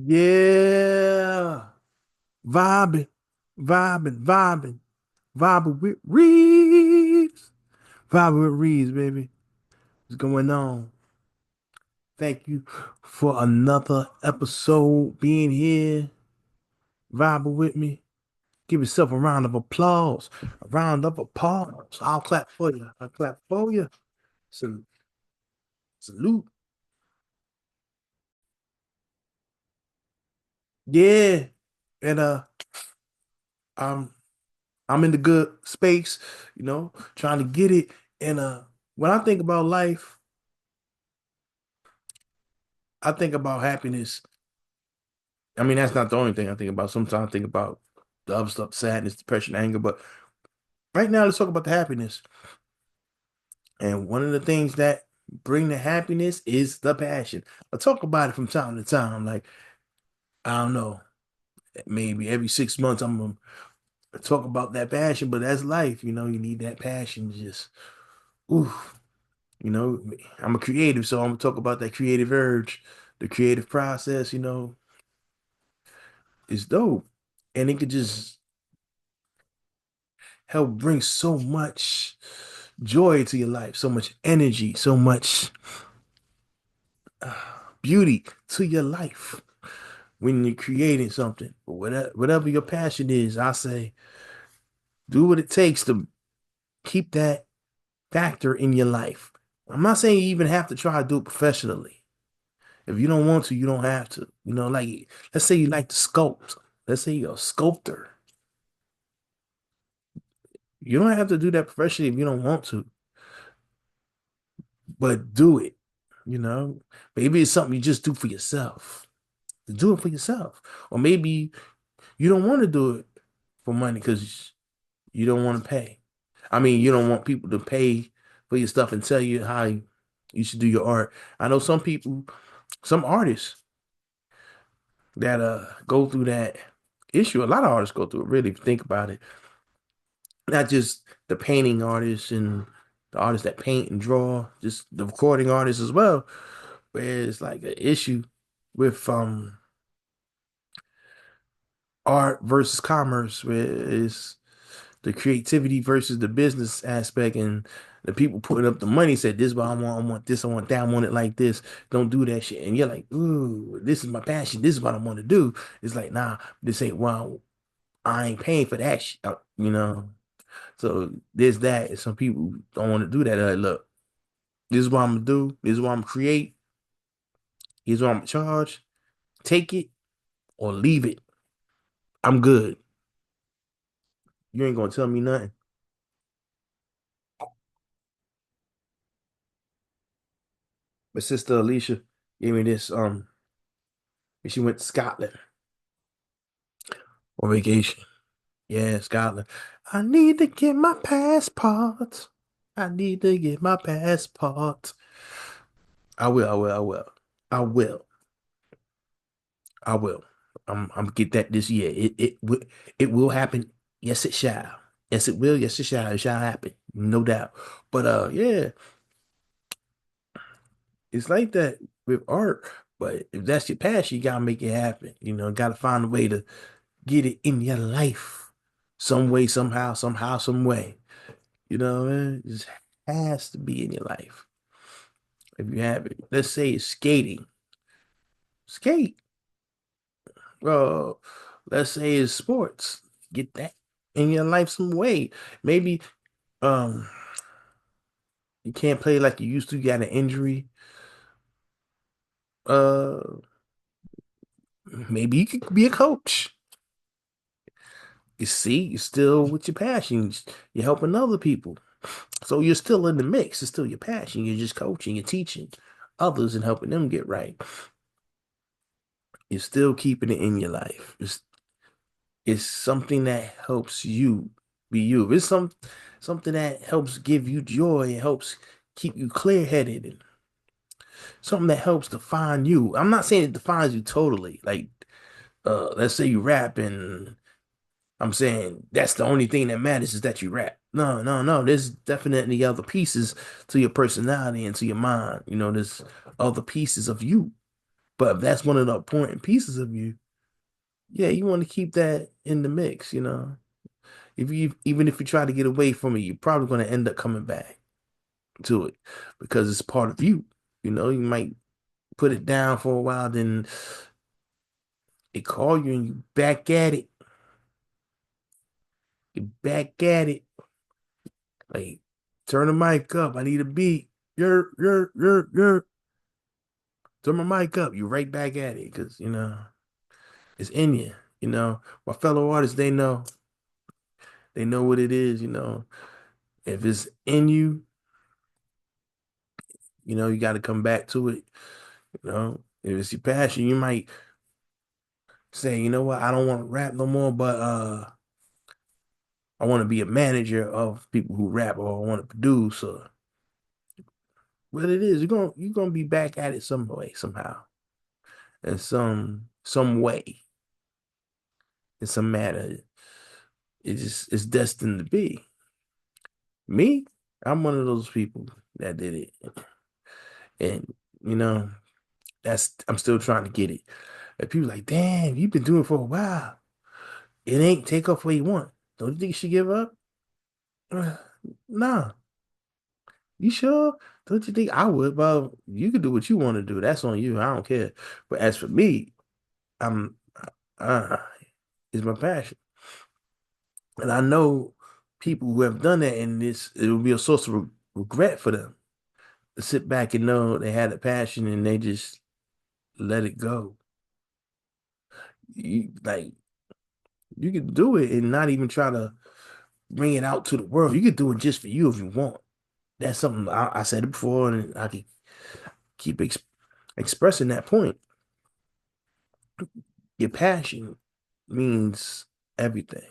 Yeah. Vibing, vibing, vibing with Reeves. Vibing with Reeves, baby. What's going on? Thank you for another episode being here. Vibing with me. Give yourself a round of applause. A round of applause. I'll clap for you. I'll clap for you. Salute. Salute. Yeah. And I'm I'm in the good space, trying to get it. And when I think about life, I think about happiness. I mean, that's not the only thing I think about. Sometimes I think about the other stuff, sadness, depression, anger. But right now, let's talk about the happiness. And one of the things that bring the happiness is the passion. I talk about it from time to time. Like, I don't know, maybe every 6 months I'm gonna talk about that passion, but that's life, you need that passion to just, ooh, you know, I'm a creative, so I'm gonna talk about that creative urge, the creative process, is dope. And it could just help bring so much joy to your life, so much energy, so much uh, beauty to your life when you're creating something. Whatever your passion is, I say do what it takes to keep that factor in your life. I'm not saying you even have to try to do it professionally. If you don't want to, you don't have to. Like let's say you like to sculpt. Let's say you're a sculptor. You don't have to do that professionally if you don't want to, but do it. You know, maybe it's something you just do for yourself. Do it for yourself. Or maybe you don't want to do it for money because you don't want to pay. I mean, you don't want people to pay for your stuff and tell you how you should do your art. I know some people, some artists that go through that issue. A lot of artists go through it, really, if you think about it. Not just the painting artists and the artists that paint and draw, just the recording artists as well, where it's like an issue with art versus commerce, where it's the creativity versus the business aspect, and the people putting up the money said, "This is what I want this, I want that, I want it like this. Don't do that shit." And you're like, "Ooh, this is my passion. This is what I want to do." It's like, nah, this ain't well. I ain't paying for that shit, So there's that. And some people don't want to do that. They're like, look, this is what I'm gonna do. This is what I'm gonna create. Here's what I'm gonna charge. Take it or leave it. I'm good. You ain't gonna tell me nothing. My sister Alicia gave me this when she went to Scotland on vacation. Yeah, Scotland. I need to get my passport. I need to get my passport. I will, I will, I will. I will. I will. I'm get that this year. It will happen. Yes, it shall. Yes, it will. Yes, it shall. It shall happen. No doubt. But yeah, it's like that with art. But if that's your passion, you gotta make it happen. Gotta find a way to get it in your life. Some way, somehow, some way. Man? It just has to be in your life. If you have it. Let's say it's skating. Skate. Uh, let's say it's sports. Get that in your life some way. Maybe um you can't play like you used to, you got an injury. Uh Maybe you could be a coach. You see, you're still with your passions. You're helping other people. So you're still in the mix. It's still your passion. You're just coaching, you're teaching others and helping them get right. You're still keeping it in your life. It's something that helps you be you. It's something that helps give you joy. It helps keep you clear-headed and something that helps define you. I'm not saying it defines you totally. Like, let's say you rap and I'm saying that's the only thing that matters is that you rap. No, no, no. There's definitely other pieces to your personality and to your mind. There's other pieces of you. But if that's one of the important pieces of you, yeah, you want to keep that in the mix, you know. If you even if you try to get away from it, you're probably going to end up coming back to it because it's part of you. You know, you might put it down for a while, then they call you and you back at it. You back at it. Like, turn the mic up. I need a beat. You're. Turn my mic up. You right back at it because, you know, it's in you. You know, my fellow artists, they know what it is, you know. If it's in you, you know, you got to come back to it. You know, if it's your passion, you might say, you know what, I don't want to rap no more, but I want to be a manager of people who rap, or I want to produce, or what it is. You're gonna be back at it some way, somehow, in some way, in some manner. It's destined to be. Me, I'm one of those people that did it, and you know, that's I'm still trying to get it. And people like, damn, you've been doing it for a while. It ain't take off where you want. Don't you think you should give up? Nah. You sure? Don't you think I would? Well, you can do what you want to do. That's on you. I don't care. But as for me, I'm uh it's my passion. And I know people who have done that, and this it will be a source of regret for them to sit back and know they had a passion and they just let it go. Like you could do it and not even try to bring it out to the world. You could do it just for you if you want. That's something I said it before, and I could keep expressing that point. Your passion means everything.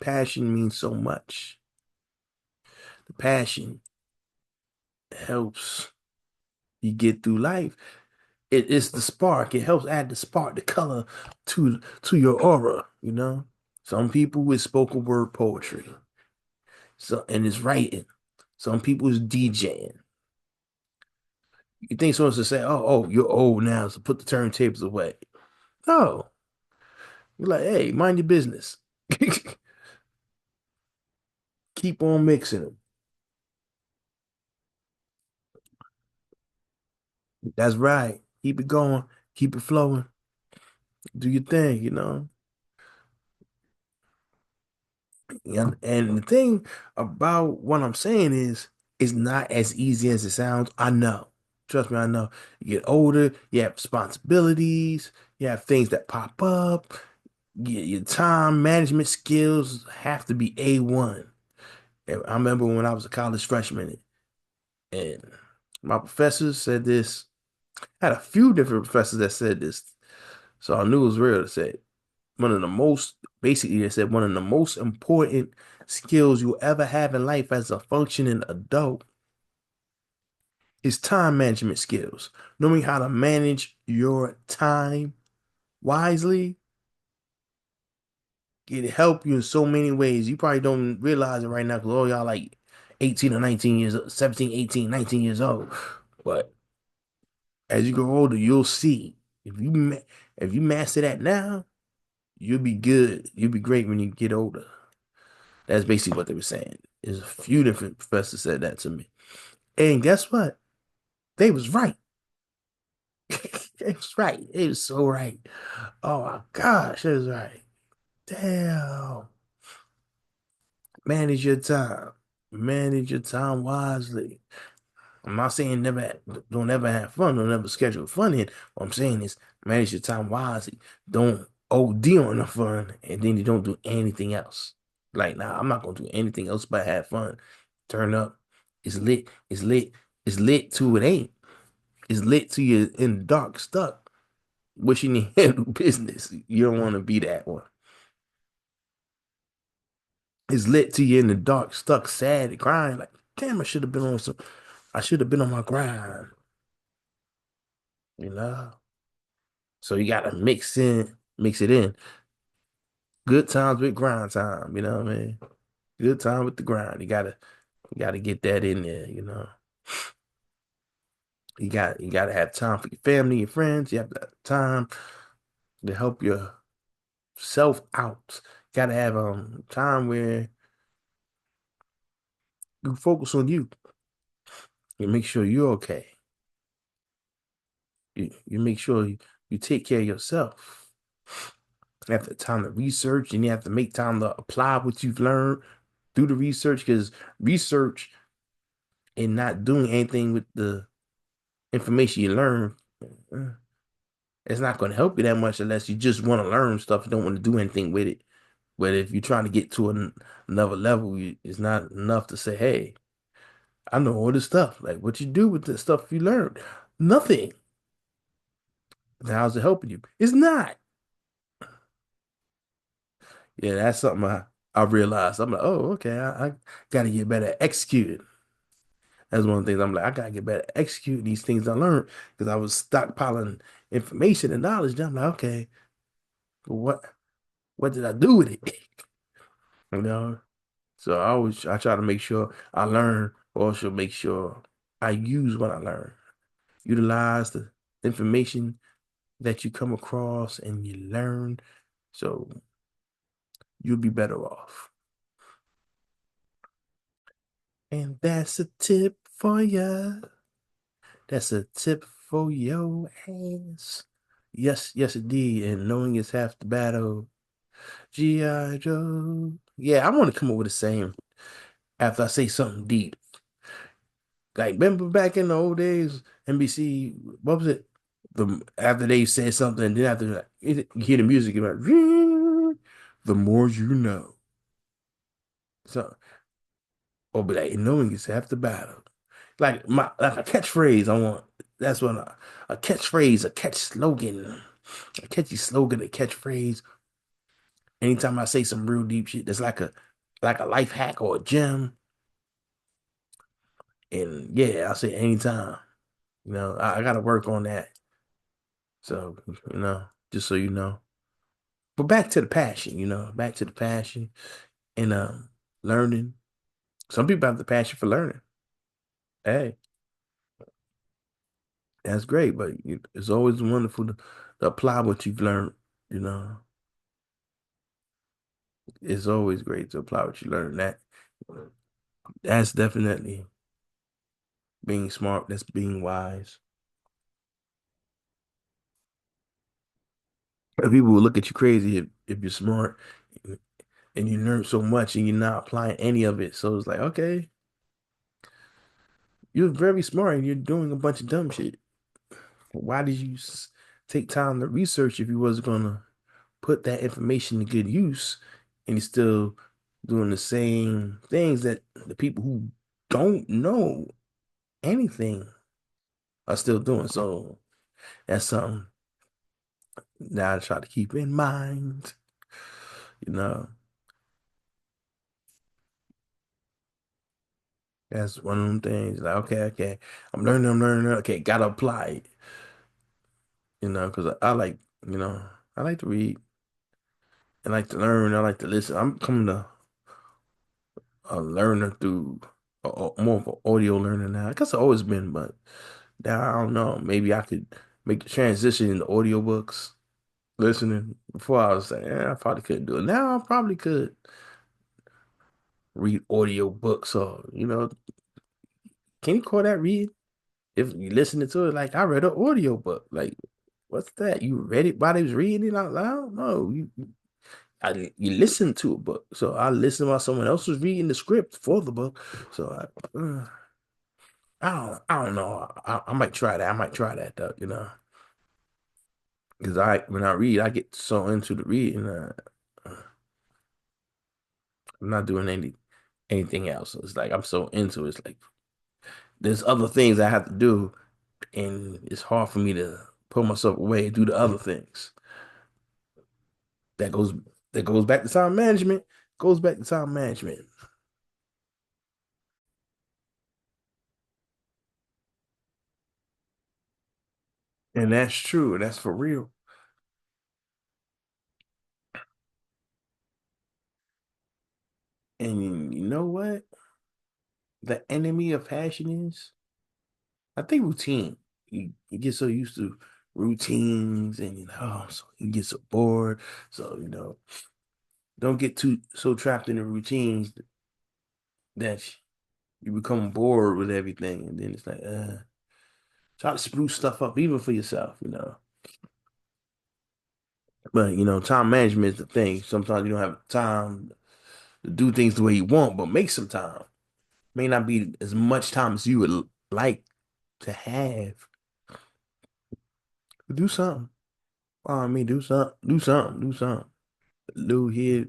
Passion means so much. The passion helps you get through life. It is the spark. It helps add the spark, the color to your aura, you know? Some people with spoken word poetry. So and it's writing. Some people is DJing. You think someone's to say, oh, you're old now, so put the turntables away. No. You're like, hey, mind your business. Keep on mixing them. That's right. Keep it going. Keep it flowing. Do your thing, you know. And the thing about what I'm saying is, it's not as easy as it sounds. I know. Trust me, I know. You get older, you have responsibilities, you have things that pop up. Your time management skills have to be A1. And I remember when I was a college freshman, and my professors said this. I had a few different professors that said this, so I knew it was real to say it. One of the most, basically, they said one of the most important skills you'll ever have in life as a functioning adult is time management skills. Knowing how to manage your time wisely can help you in so many ways. You probably don't realize it right now because all y'all like 18 or 19 years, 17, 18, 19 years old. But as you grow older, you'll see if you master that now, you'll be good. You'll be great when you get older. That's basically what they were saying. There's a few different professors said that to me. And guess what? They was right. They was right. They was so right. Oh my gosh, they was right. Damn. Manage your time. Manage your time wisely. I'm not saying don't ever have fun, don't ever schedule fun in. What I'm saying is manage your time wisely. Don't OD on the fun and then you don't do anything else. Like, nah, I'm not gonna do anything else but have fun. Turn up. It's lit. It's lit. It's lit to it ain't. It's lit to you in the dark, stuck. Wishing you handle business. You don't want to be that one. It's lit to you in the dark, stuck, sad, crying. Like, damn, I should have been on my grind, you know? So you gotta mix it in. Good times with grind time, you know what I mean? Good time with the grind. You gotta get that in there, you know. You got to have time for your family, your friends. You have to have time to help yourself out. Got to have time where you focus on you. You make sure you're okay. You make sure you take care of yourself. You have the time to research and you have to make time to apply what you've learned through the research because research and not doing anything with the information you learn, uh, it's not going to help you that much unless you just want to learn stuff and don't want to do anything with it. But if you're trying to get to another level, it's not enough to say, hey, I know all this stuff. Like, what you do with the stuff you learned? Nothing. How's it helping you? It's not. Yeah, that's something I realized. I'm like, oh, okay, I got to get better at executing. That's one of the things I'm like, I got to get better at executing these things I learned because I was stockpiling information and knowledge. Then I'm like, okay, what did I do with it? You know? So I try to make sure I learn, also make sure I use what I learn. Utilize the information that you come across and you learn, so you'll be better off. And that's a tip for ya. That's a tip for your ass. Yes, yes, indeed. And knowing is half the battle. G.I. Joe. Yeah, I want to come up with the same after I say something deep. Like, remember back in the old days, NBC, what was it? After they said something, then after that, you hear the music, you're like, the more you know. So, or be like, knowing is half the battle. Like a catchphrase, I want. That's what a catchphrase, a catch slogan, a catchy slogan, a catchphrase. Anytime I say some real deep shit, that's like a life hack or a gem. And yeah, I say anytime. I gotta work on that. So, just so you know. But back to the passion, back to the passion and learning. Some people have the passion for learning. Hey, that's great, but it's always wonderful to apply what you've learned, you know. It's always great to apply what you learn. That's definitely being smart, that's being wise. And people will look at you crazy if you're smart and you learn so much and you're not applying any of it. So it's like, okay, you're very smart and you're doing a bunch of dumb shit. Why did you take time to research if you wasn't gonna put that information to good use and you're still doing the same things that the people who don't know anything are still doing? So that's something that I try to keep in mind. You know, that's one of them things. Like, okay, I'm learning. Okay, gotta apply it. Because I like, I like to read. I like to learn. I like to listen. I'm coming to a learner through more of an audio learner now. I guess I've always been, but now I don't know. Maybe I could make the transition into audiobooks, listening. Before I was saying, I probably couldn't do it. Now I probably could read audiobooks or, can you call that read? If you listening to it, like I read an audiobook. Like, what's that? You read it while they was reading it out loud? No, you listen to a book. So I listened while someone else was reading the script for the book. So I don't know. I might try that. I might try that though, because when I read, I get so into the reading. I'm not doing anything else. It's like I'm so into it. It's like there's other things I have to do, and it's hard for me to pull myself away and do the other things. That goes that goes back to time management. Goes back to time management, and that's true. That's for real. And you know what? The enemy of passion is, I think, routine. You get so used to routines and so you get so bored. So, don't get too so trapped in the routines that you become bored with everything. And then it's like, try to spruce stuff up even for yourself. But time management is the thing. Sometimes you don't have time to do things the way you want, but make some time. May not be as much time as you would like to have. But do something. I mean, do something. Do something. Do something. Do here.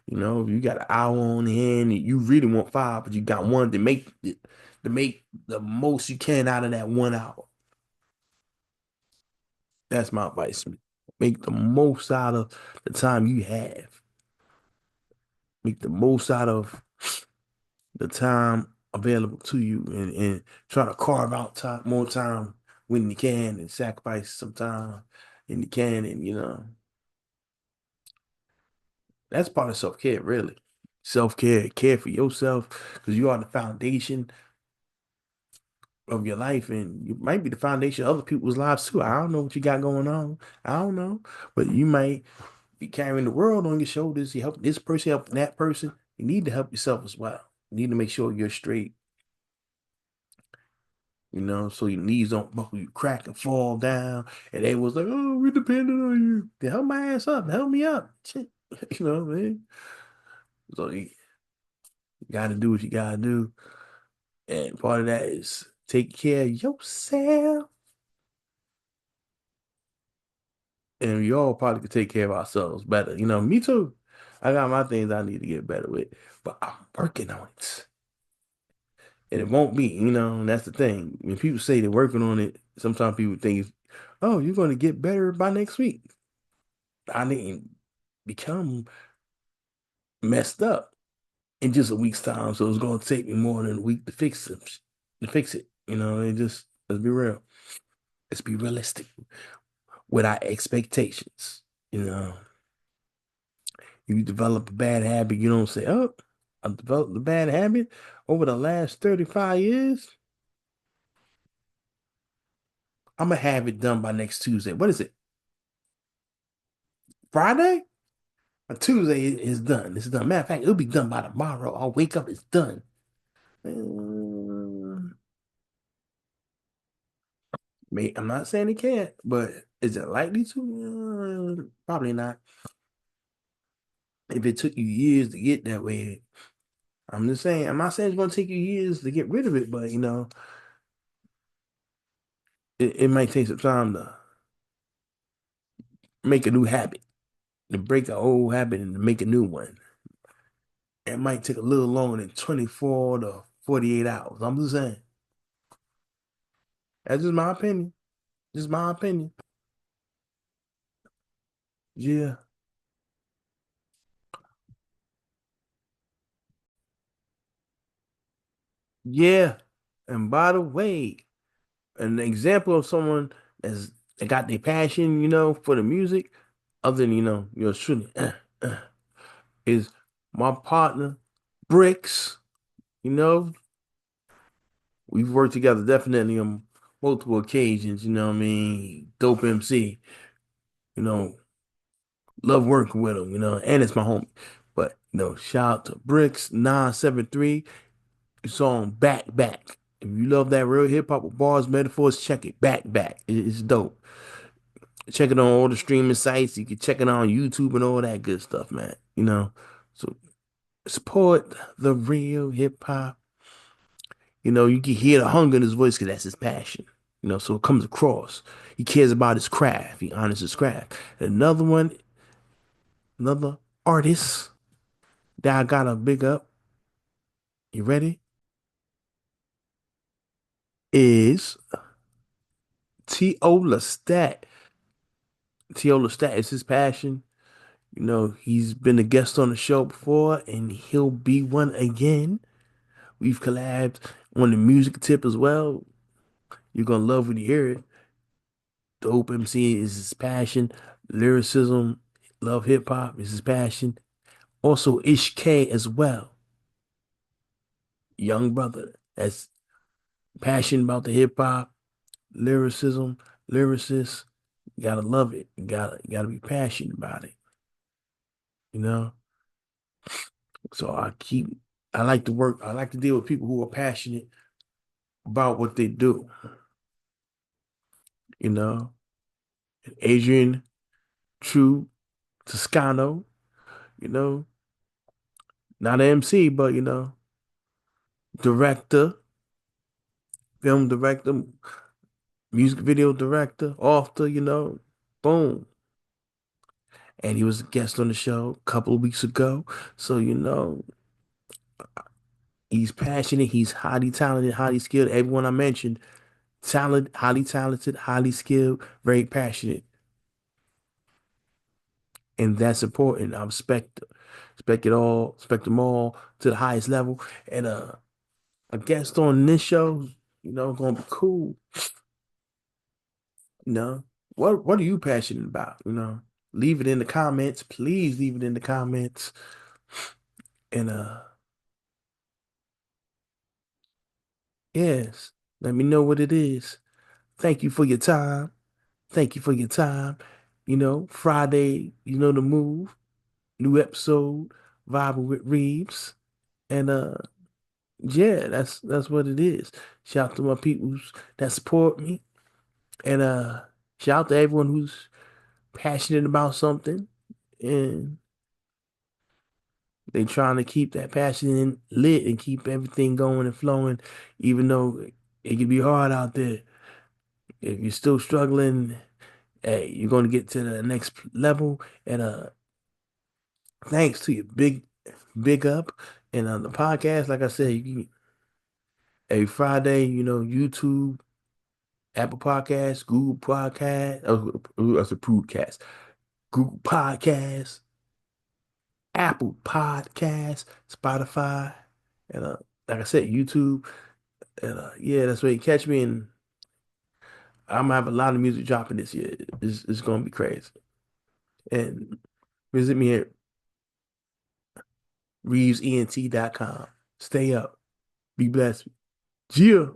If you got an hour on hand, and you really want five, but you got one to make the most you can out of that 1 hour. That's my advice. Make the most out of the time you have. Make the most out of the time available to you, and try to carve out more time when you can, and sacrifice some time when you can, and that's part of self-care, really. Self-care, care for yourself, because you are the foundation of your life, and you might be the foundation of other people's lives too. I don't know what you got going on. I don't know. But you might be carrying the world on your shoulders. You help this person, help that person. You need to help yourself as well. You need to make sure you're straight, so your knees don't buckle, you crack and fall down. And they was like, oh, we dependent on you. Then help my ass up. Help me up. Shit. Man. So you gotta do what you gotta do. And part of that is take care of yourself. And we all probably could take care of ourselves better. Me too. I got my things I need to get better with, but I'm working on it. And it won't be, and that's the thing. When people say they're working on it, sometimes people think, oh, you're going to get better by next week. I didn't become messed up in just a week's time, so it's going to take me more than a week to fix it. Let's be real. Let's be realistic with our expectations. You know, you develop a bad habit, you don't say, oh, I've developed a bad habit over the last 35 years. I'm gonna have it done by next Tuesday. What is it? Friday? Tuesday is done. It's done. Matter of fact, it'll be done by tomorrow. I'll wake up, it's done. Um, I'm not saying it can't, but is it likely to? Probably not. If it took you years to get that way, I'm just saying. I'm not saying it's gonna take you years to get rid of it, but it might take some time to make a new habit, to break an old habit and to make a new one. It might take a little longer than 24 to 48 hours. I'm just saying. That's just my opinion. Just my opinion. Yeah. Yeah. And by the way, an example of someone that got their passion, for the music, other than, shooting, is my partner, Bricks. You know, we've worked together definitely on multiple occasions, you know what I mean? Dope MC, you know, love working with him, and it's my homie. But, shout out to Bricks 973, song Back Back. If you love that real hip hop with bars, metaphors, check it. Back Back. It's dope. Check it on all the streaming sites. You can check it on YouTube and all that good stuff, man. So support the real hip hop. You can hear the hunger in his voice because that's his passion. So it comes across. He cares about his craft. He honors his craft. Another one, another artist that I gotta big up. You ready? Is T.O. Lestat. T.O. Lestat is his passion. He's been a guest on the show before, and he'll be one again. We've collabed on the music tip as well. You're gonna love when you hear it. Dope MC is his passion. Lyricism, love hip hop is his passion. Also, Ish K as well. Young brother that's passionate about the hip hop. lyricism, lyricist. You gotta love it. You gotta be passionate about it, you know? So I like to work, I like to deal with people who are passionate about what they do, you know? Adrian, True, Toscano, you know, not an MC, but director, film director, music video director, author, boom. And he was a guest on the show a couple of weeks ago. So, he's passionate, he's highly talented, highly skilled. Everyone I mentioned, talented, highly skilled, very passionate. And that's important. I respect them all to the highest level. And a guest on this show, gonna be cool. You know, what are you passionate about? Leave it in the comments. Please leave it in the comments. And yes, let me know what it is. Thank you for your time. Thank you for your time. Friday, the move. New episode, vibing with Reeves. And yeah, that's what it is. Shout out to my peoples that support me. And shout out to everyone who's passionate about something. And they trying to keep that passion lit and keep everything going and flowing, even though it can be hard out there. If you're still struggling, hey, you're going to get to the next level. And thanks to you, big up. And on the podcast, like I said, you can, every Friday, YouTube, Apple Podcasts, Google Podcasts, that's a podcast, Google Podcasts, Apple Podcasts, Spotify, and like I said, YouTube. And yeah, that's where you catch me. And I'm gonna have a lot of music dropping this year. It's gonna be crazy. And visit me at reevesent.com. Stay up. Be blessed. Yeah.